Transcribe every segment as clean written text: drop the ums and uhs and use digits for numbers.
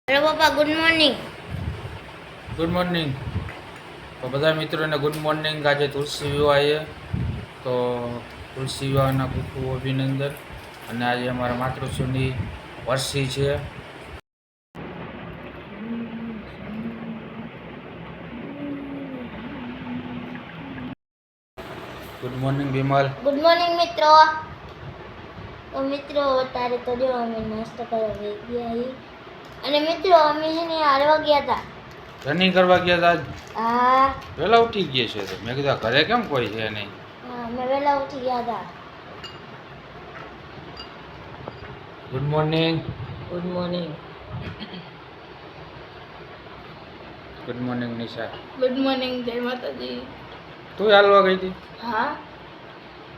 Hello પપ્પા, good morning. Good morning. તો બધા મિત્રોને ગુડ મોર્નિંગ. આજે તુલસી વિવાહ છે, તો તુલસી વિવાહના ખૂબ ખૂબ અભિનંદન. અને આજે અમારા માતૃશ્રીની વર્ષી છે. Good morning Vimal. Good morning મિત્રો. તો મિત્રો તારે તો જો અમે નાસ્તો કરવા ગયા છીએ. અને મિત્રો અમે છે ને હારવા ગયા હતા. રનિંગ કરવા ગયા હતા. હા, વહેલા ઉઠી ગયા છે. તો મેં કીધું ઘરે કેમ કોઈ છે નહીં. હા અમે વહેલા ઉઠી ગયા હતા. Good morning. Good morning. Good morning Nisha. Good morning. જય માતાજી. તું હાલવા ગઈ હતી? હા,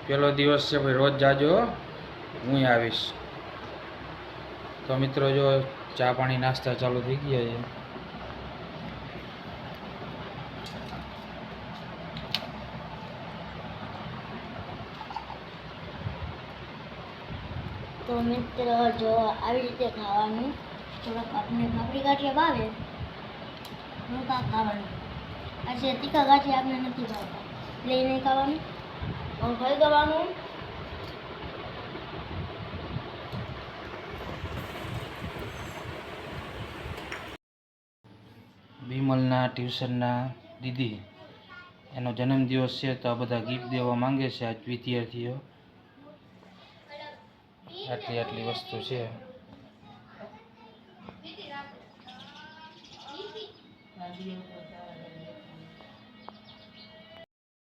પહેલો દિવસ છે ભાઈ, રોજ જાજો, હું આવીશ. તો મિત્રો જો ચા પાણી નાસ્તા ચાલુ થઈ ગયા છે. તો મિત્રો જો આવી રીતે ખાવાનું. થોડાક આપણે પાપડી ગાંઠિયા ભાવે, હું કાં ખાવાનું. આજે તીખા ગાંઠિયા આપણે નથી ભાવતા, એટલે એ નહીં ખાવાનું. હું ખાઈ દેવાનું. વિમલના ટ્યુશનના દીદી, એનો જન્મદિવસ છે, તો આ બધા ગિફ્ટ દેવા માંગે છે આજ વિદ્યાર્થીઓ. આટલી વસ્તુ છે.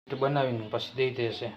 બનાવીને પછી દઈ દેશે.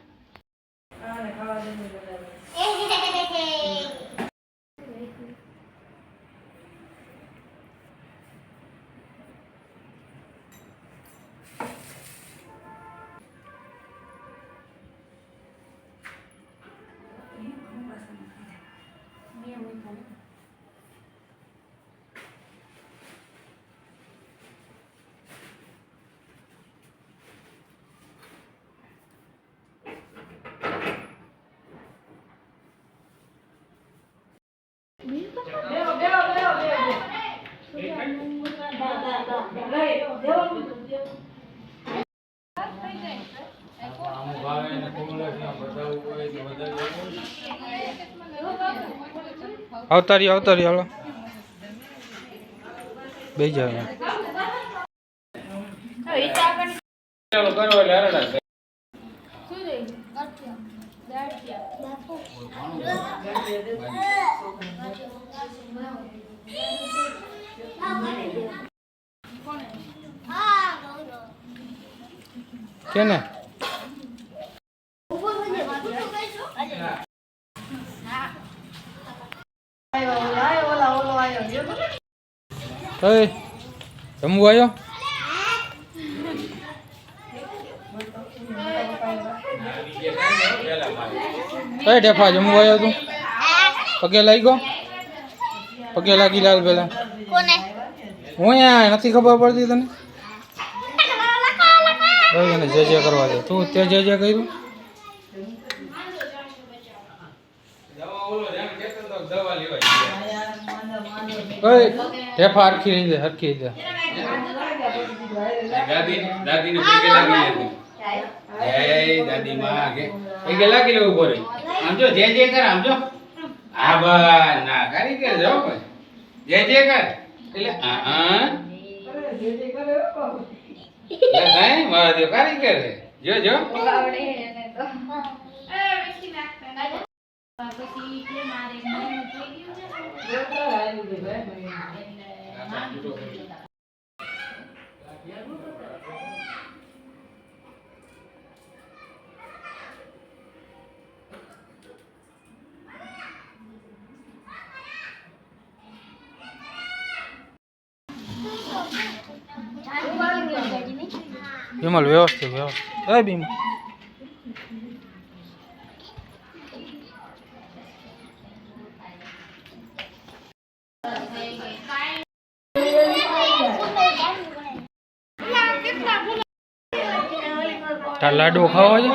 અવતારી હાલો બે જાવ કેને જમવું આવ્યો? કઈ ઢેફા જમવું આવ્યો તું? પગે લાગી ગયો? પગે લાગી લાલ પેલા હું અહીંયા નથી ખબર પડતી તને? એને જે જે કરવા દે. તું તે જે જે કર્યું? ઢેફા હરખી રીતે દાદી દાદી માં પગે લાગી લેવું પડે. આમ જો જે જે કર, આમ જો આ બા ના કારીગર જો જે જે કર એટલે મારા દેવ કારીગર જો જો વિમલ વ્યવસ્થિત વિમલ તાર લાડુ ખાવા છે?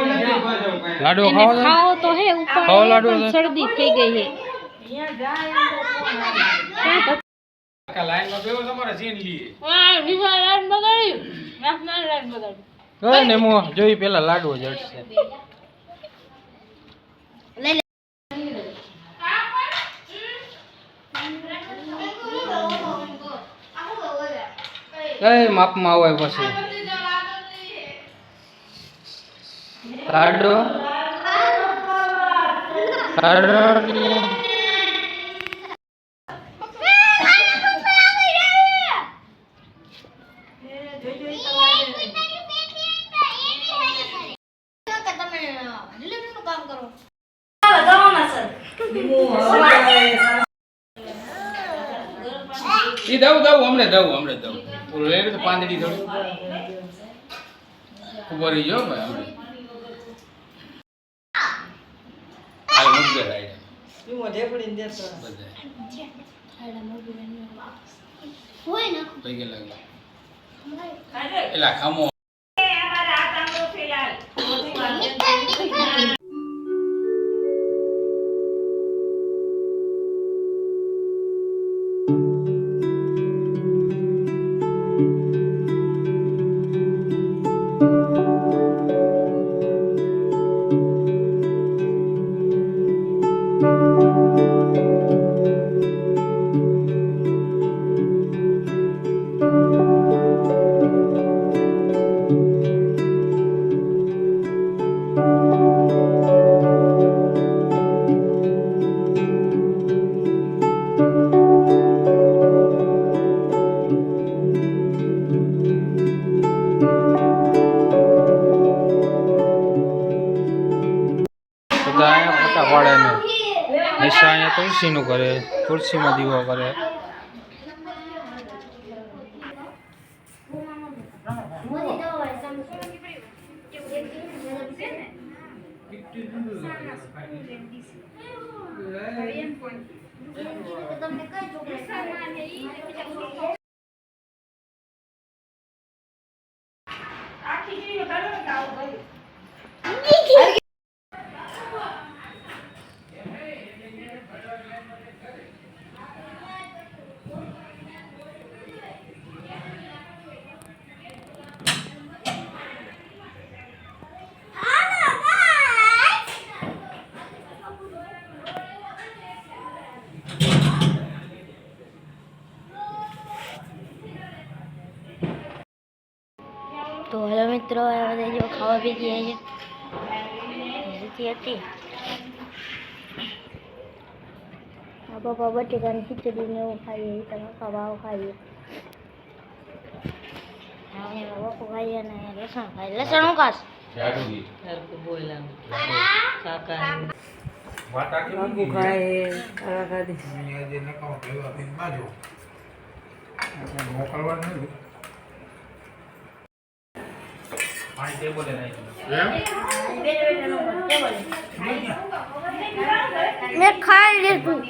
લાડુ ખાવા છે? ખાઓ તો હે ઉપર ખાઓ લાડુ. શરદી થઈ ગઈ છે. લાઈનમાં બેહો તમારે સીન લીએ હા વિશાલ લાઈન બગાડી નાખનાર લાઈન બગાડી કઈ ને મો જોઈ પેલા લાડવો જડશે લઈ લે કઈ માપમાં આવે પછી લાડવો ઈ દઉં હમણે દઉં ઓલો લઈને તો પાંદડી થોડી ઉભો રહી ગયો ભાઈ હમણે હાલ મુદ્દે રાઈ પૈકે લાગે એલા ખામો મોટા પાડે ને નિશા અહીંયા તુલસીનું કરે તુલસીમાં દીવો કરે તો હેલો મિત્રો આ બધા જો ખાવા પી ગયા છે હતી આ પપ્પા બટેકાની ખીચડી ને એવું ખાઈએ તમે ખાવા ખાઈએ અને બાપુ ખાઈએ અને લસણ ખાઈએ લસણ હું ખાસ મેં ખાઈ લીધું